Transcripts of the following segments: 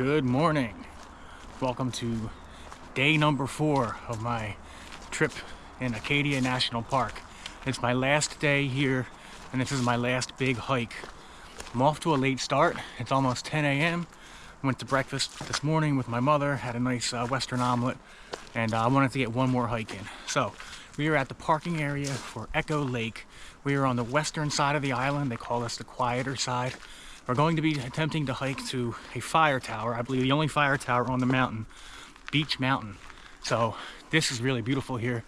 Good morning. Welcome to day number 4 of my trip in Acadia National Park. It's my last day here and this is my last big hike. I'm off to a late start. It's almost 10 a.m. Went to breakfast this morning with my mother, had a nice Western omelet, and I wanted to get one more hike in. So we are at the parking area for Echo Lake. We are on the western side of the island. They call this the quieter side. We're going to be attempting to hike to a fire tower. I believe the only fire tower on the mountain, Beech Mountain. So this is really beautiful here.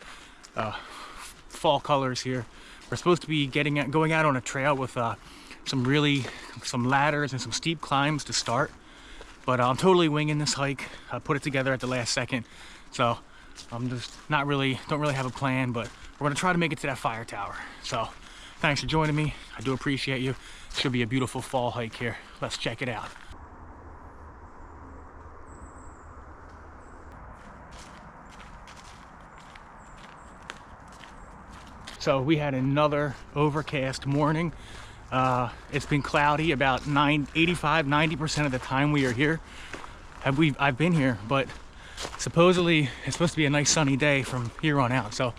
Fall colors here. We're supposed to be going out on a trail with some ladders and some steep climbs to start. But I'm totally winging this hike. I put it together at the last second. So I'm just don't really have a plan, but we're gonna try to make it to that fire tower. So thanks for joining me. I do appreciate you. Should be a beautiful fall hike here. Let's check it out. So we had another overcast morning. It's been cloudy about 85–90% of the time we are here. I've been here, but supposedly it's supposed to be a nice sunny day from here on out. So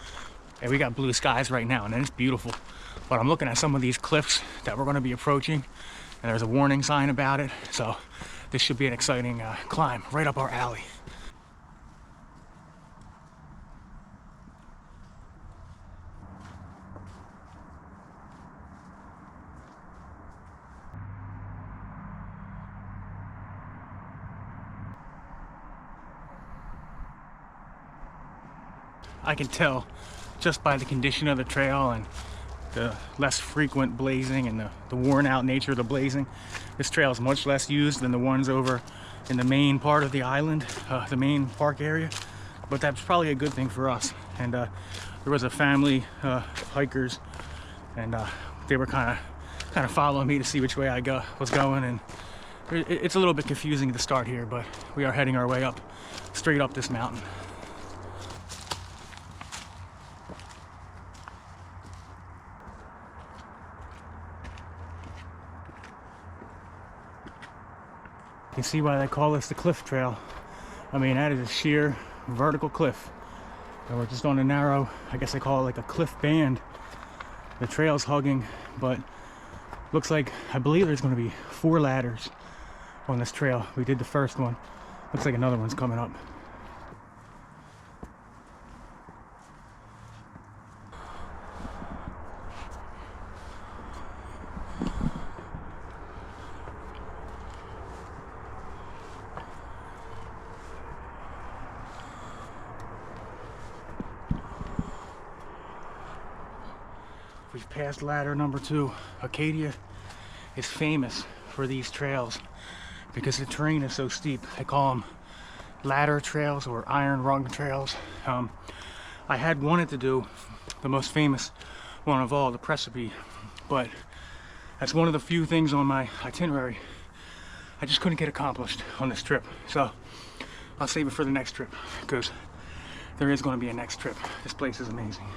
yeah, we got blue skies right now and it's beautiful. But I'm looking at some of these cliffs that we're going to be approaching, and there's a warning sign about it. So this should be an exciting climb right up our alley. I can tell just by the condition of the trail and the less frequent blazing and the worn out nature of the blazing. This trail is much less used than the ones over in the main part of the island, the main park area. But that's probably a good thing for us. And there was a family hikers, and they were kind of following me to see which way I was going. And it's a little bit confusing to start here, but we are heading our way up, straight up this mountain. You can see why they call this the cliff trail. I mean, that is a sheer vertical cliff. And we're just on a narrow, I guess they call it like a cliff band. The trail's hugging, but looks like, I believe there's going to be 4 ladders on this trail. We did the first one. Looks like another one's coming up. We've passed ladder number 2. Acadia is famous for these trails because the terrain is so steep. They call them ladder trails or iron rung trails. I had wanted to do the most famous one of all, the precipice, but that's one of the few things on my itinerary I just couldn't get accomplished on this trip. So I'll save it for the next trip because there is going to be a next trip. This place is amazing.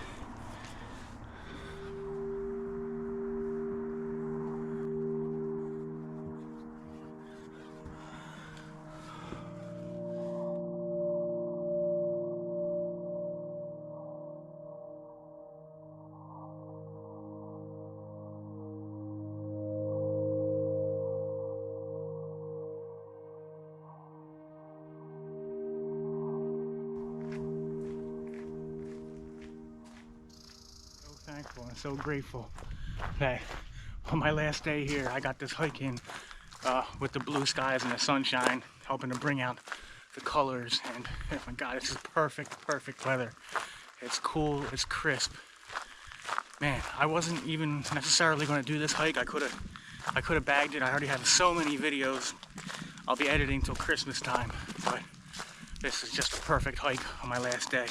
Thankful and so grateful that on my last day here I got this hike in with the blue skies and the sunshine helping to bring out the colors. And oh my god, this is perfect weather. It's cool, it's crisp. Man, I wasn't even necessarily going to do this hike. I could have bagged it. I already have so many videos I'll be editing till Christmas time, but this is just a perfect hike on my last day.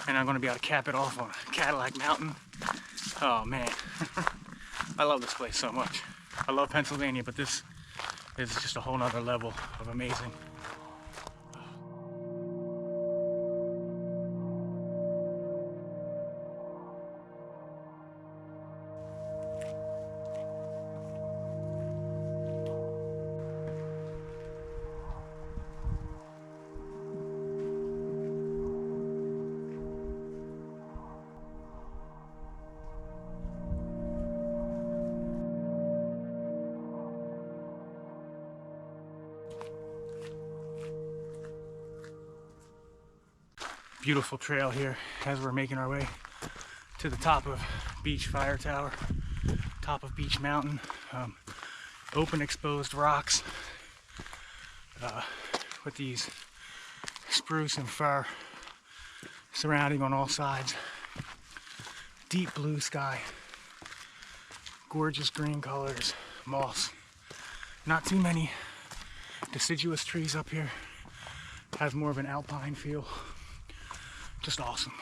And I'm going to be able to cap it off on Cadillac Mountain. Oh man, I love this place so much. I love Pennsylvania, but this is just a whole nother level of amazing. Beautiful trail here as we're making our way to the top of Beech Fire Tower, top of Beech Mountain. Open exposed rocks with these spruce and fir surrounding on all sides. Deep blue sky, gorgeous green colors, moss. Not too many deciduous trees up here. Has more of an alpine feel. Just awesome.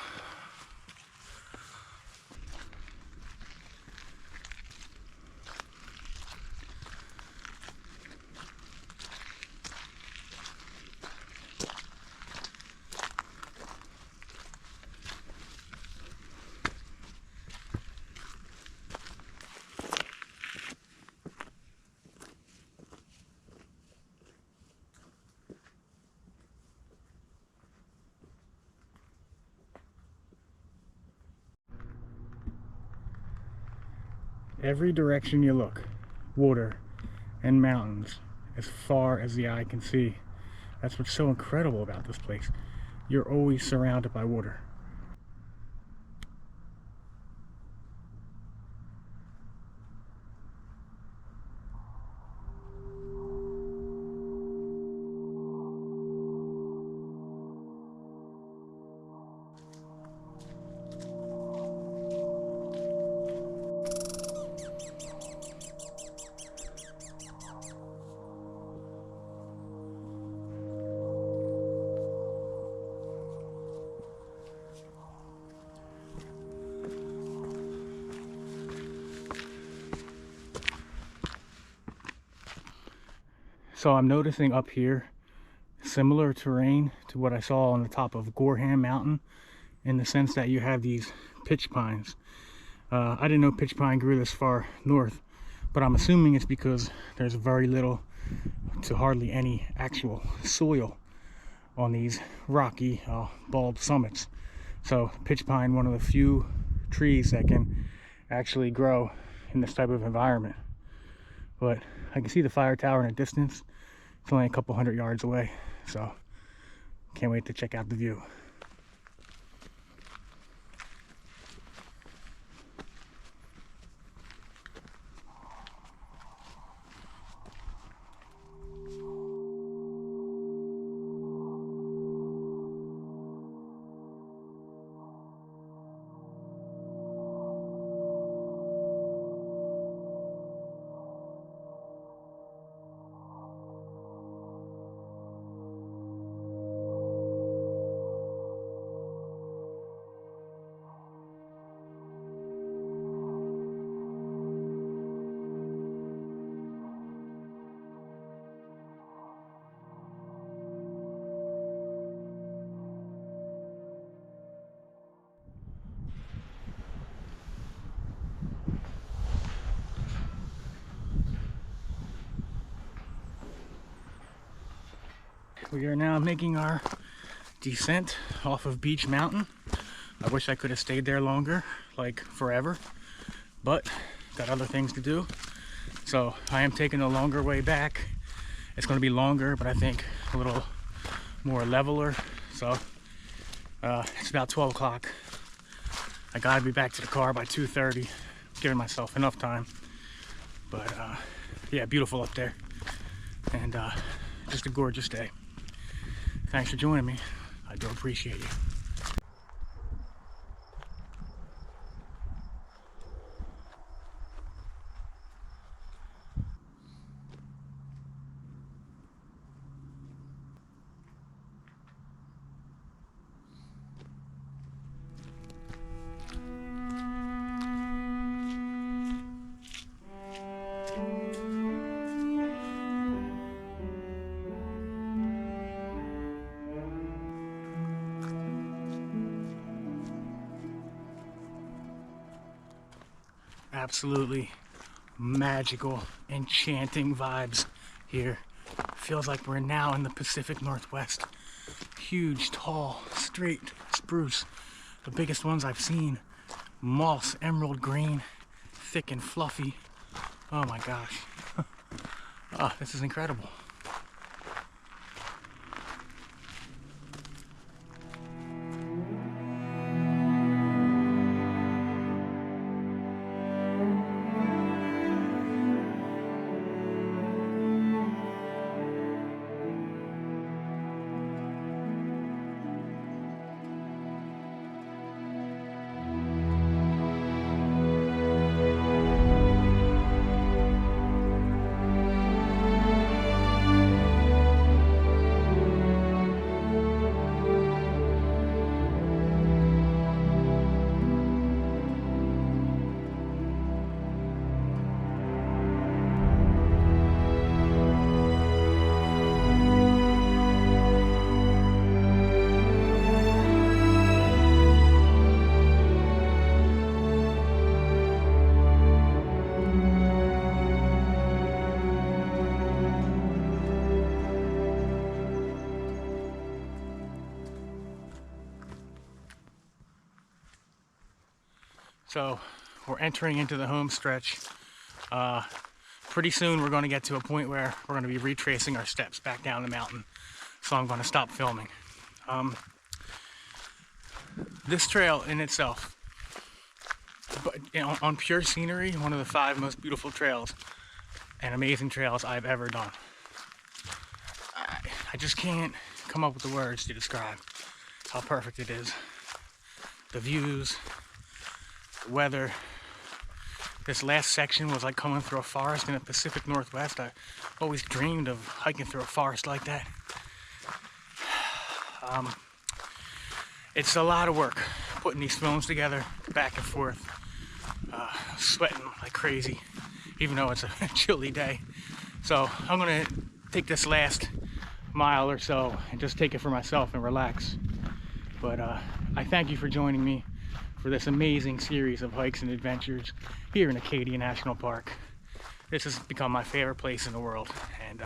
Every direction you look, water and mountains as far as the eye can see. That's what's so incredible about this place. You're always surrounded by water. So I'm noticing up here similar terrain to what I saw on the top of Gorham Mountain, in the sense that you have these pitch pines. I didn't know pitch pine grew this far north, but I'm assuming it's because there's very little to hardly any actual soil on these rocky bald summits. So pitch pine, one of the few trees that can actually grow in this type of environment. But I can see the fire tower in the distance. It's only a couple hundred yards away, so can't wait to check out the view. We are now making our descent off of Beech Mountain. I wish I could have stayed there longer, like forever, but got other things to do. So I am taking the longer way back. It's going to be longer, but I think a little more leveler. So it's about 12 o'clock. I gotta be back to the car by 2:30, giving myself enough time. But yeah, beautiful up there, and just a gorgeous day. Thanks for joining me. I do appreciate you. Absolutely magical, enchanting vibes here. Feels like we're now in the Pacific Northwest. Huge, tall, straight spruce, the biggest ones I've seen. Moss, emerald green, thick and fluffy. Oh my gosh. Oh, this is incredible. So we're entering into the home stretch. Pretty soon we're going to get to a point where we're going to be retracing our steps back down the mountain. So I'm going to stop filming. This trail in itself, but on pure scenery, one of the 5 most beautiful trails and amazing trails I've ever done. I just can't come up with the words to describe how perfect it is. The views, the weather. This last section was like coming through a forest in the Pacific Northwest. I always dreamed of hiking through a forest like that. It's a lot of work putting these films together, back and forth, sweating like crazy, even though it's a chilly day. So I'm gonna take this last mile or so and just take it for myself and relax. But I thank you for joining me for this amazing series of hikes and adventures here in Acadia National Park. This has become my favorite place in the world. And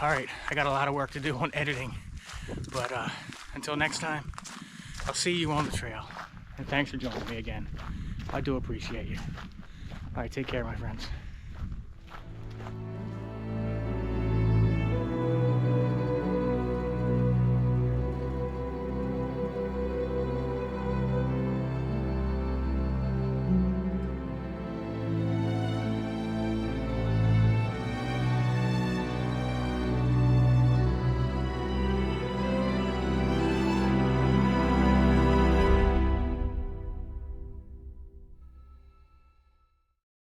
all right, I got a lot of work to do on editing, but until next time, I'll see you on the trail. And thanks for joining me again. I do appreciate you. All right, take care, my friends.